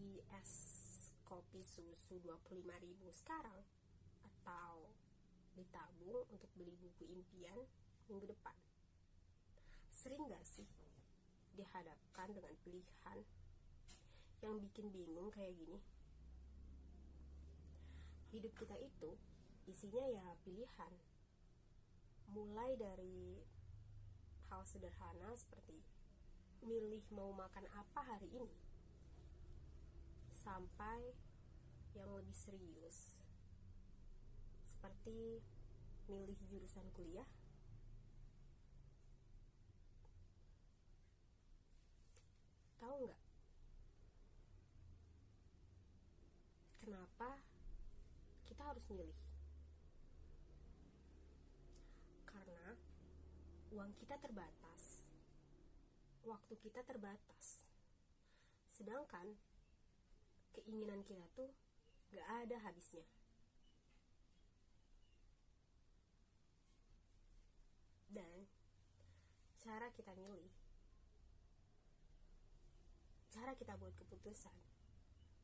beli es kopi susu 25.000 sekarang, atau ditabung untuk beli buku impian minggu depan? Sering gak sih dihadapkan dengan pilihan yang bikin bingung kayak gini? Hidup kita itu isinya ya pilihan, mulai dari hal sederhana seperti milih mau makan apa hari ini, sampai yang lebih serius seperti milih jurusan kuliah. Tahu nggak kenapa kita harus milih? Karena uang kita terbatas, waktu kita terbatas, sedangkan keinginan kita tuh gak ada habisnya. Dan cara kita milih, cara kita buat keputusan,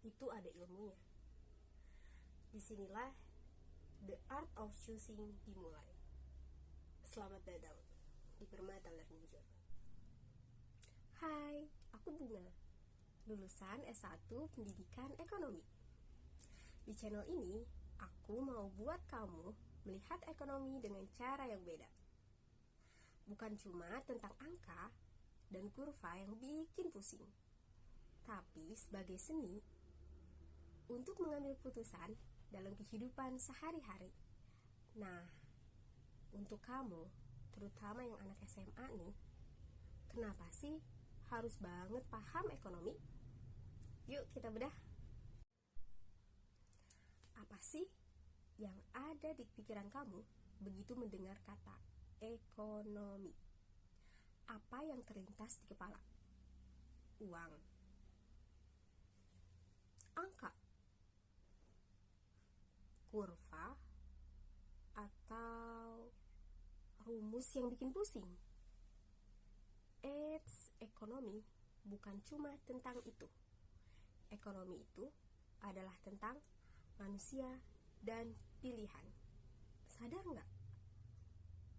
itu ada ilmunya. Disinilah the art of choosing dimulai. Selamat datang di Permata Learning Journal. Hai, aku Bunga, lulusan S1 Pendidikan Ekonomi. Di channel ini, aku mau buat kamu melihat ekonomi dengan cara yang beda. Bukan cuma tentang angka dan kurva yang bikin pusing, tapi sebagai seni untuk mengambil putusan dalam kehidupan sehari-hari. Nah, untuk kamu, terutama yang anak SMA nih, kenapa sih harus banget paham ekonomi? Yuk kita bedah. Apa sih yang ada di pikiran kamu begitu mendengar kata ekonomi? Apa yang terlintas di kepala? Uang, angka, kurva, atau rumus yang bikin pusing? Ekonomi bukan cuma tentang itu. Ekonomi itu adalah tentang manusia dan pilihan. Sadar nggak?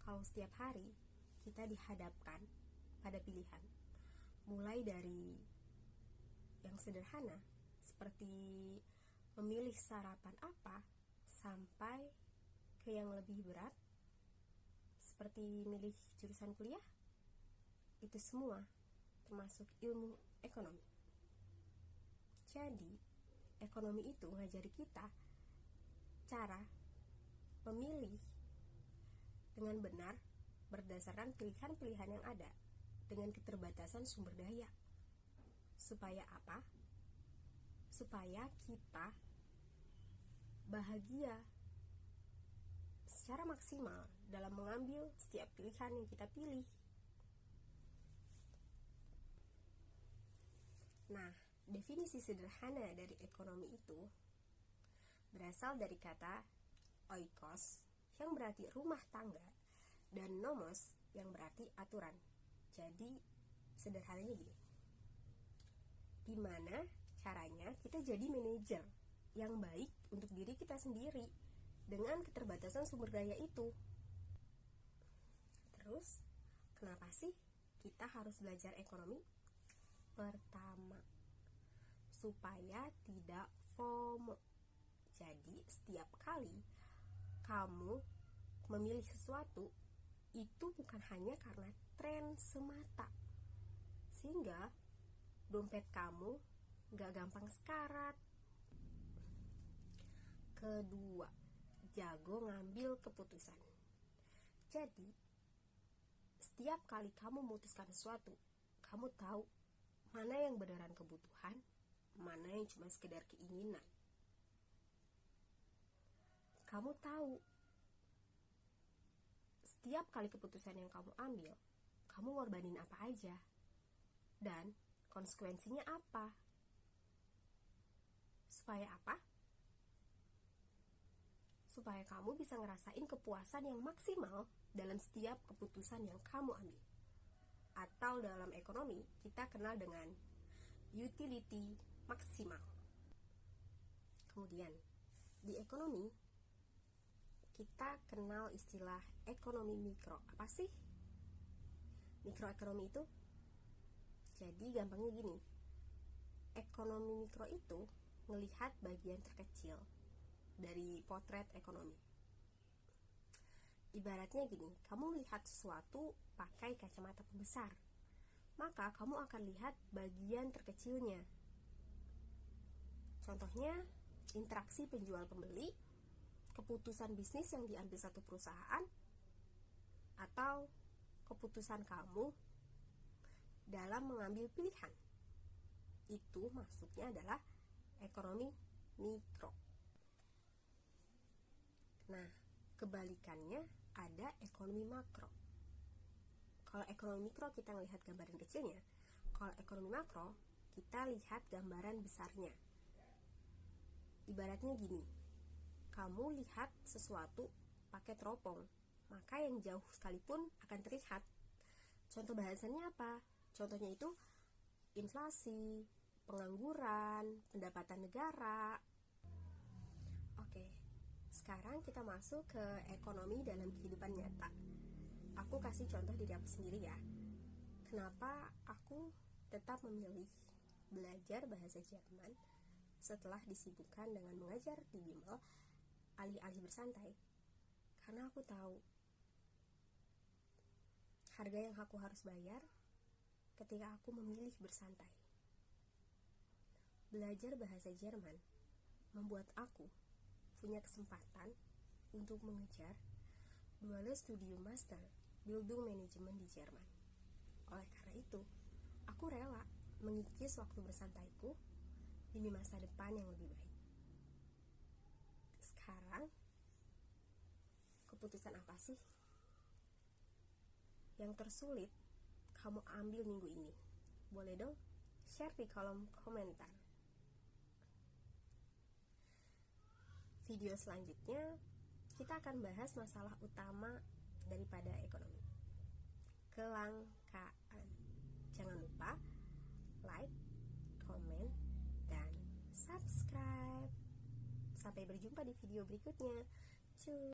Kalau setiap hari kita dihadapkan pada pilihan, mulai dari yang sederhana seperti memilih sarapan apa, sampai ke yang lebih berat seperti milih jurusan kuliah. Itu semua termasuk ilmu ekonomi. Jadi, ekonomi itu ngajari kita cara memilih dengan benar berdasarkan pilihan-pilihan yang ada dengan keterbatasan sumber daya. Supaya apa? Supaya kita bahagia secara maksimal dalam mengambil setiap pilihan yang kita pilih. Nah, definisi sederhana dari ekonomi itu berasal dari kata oikos yang berarti rumah tangga dan nomos yang berarti aturan. Jadi sederhananya gini, gimana caranya kita jadi manajer yang baik untuk diri kita sendiri dengan keterbatasan sumber daya itu. Terus kenapa sih kita harus belajar ekonomi? Pertama, supaya tidak FOMO. Jadi setiap kali kamu memilih sesuatu, itu bukan hanya karena tren semata, sehingga dompet kamu gak gampang sekarat. Kedua, jago ngambil keputusan. Jadi setiap kali kamu memutuskan sesuatu, kamu tahu mana yang beneran kebutuhan, mana yang cuma sekedar keinginan. Kamu tahu setiap kali keputusan yang kamu ambil, kamu ngorbanin apa aja dan konsekuensinya apa. Supaya apa? Supaya kamu bisa ngerasain kepuasan yang maksimal dalam setiap keputusan yang kamu ambil. Atau dalam ekonomi kita kenal dengan utility maksimal. Kemudian, di ekonomi, kita kenal istilah ekonomi mikro. Apa sih mikroekonomi itu? Jadi gampangnya gini, ekonomi mikro itu melihat bagian terkecil dari potret ekonomi. Ibaratnya gini, kamu lihat sesuatu pakai kacamata pembesar, maka kamu akan lihat bagian terkecilnya. Contohnya, interaksi penjual-pembeli, keputusan bisnis yang diambil satu perusahaan, atau keputusan kamu dalam mengambil pilihan. Itu maksudnya adalah ekonomi mikro. Nah, kebalikannya ada ekonomi makro. Kalau ekonomi mikro kita melihat gambaran kecilnya, kalau ekonomi makro kita lihat gambaran besarnya. Ibaratnya gini, kamu lihat sesuatu pakai teropong, maka yang jauh sekalipun akan terlihat. Contoh bahasannya apa? Contohnya itu inflasi, pengangguran, pendapatan negara. Oke, sekarang kita masuk ke ekonomi dalam kehidupan nyata. Aku kasih contoh diri aku sendiri ya. Kenapa aku tetap memilih belajar bahasa Jerman setelah disibukkan dengan mengajar di bimbel alih-alih bersantai? Karena aku tahu harga yang aku harus bayar ketika aku memilih bersantai. Belajar bahasa Jerman membuat aku punya kesempatan untuk mengejar Duale Studium Master Bildung Management di Jerman. Oleh karena itu, aku rela mengikis waktu bersantaiku demi masa depan yang lebih baik. Sekarang, keputusan apa sih yang tersulit kamu ambil minggu ini? Boleh dong share di kolom komentar. Video selanjutnya kita akan bahas masalah utama daripada ekonomi, kelangkaan. Jangan lupa like, komen, dan subscribe. Sampai berjumpa di video berikutnya. Cuy.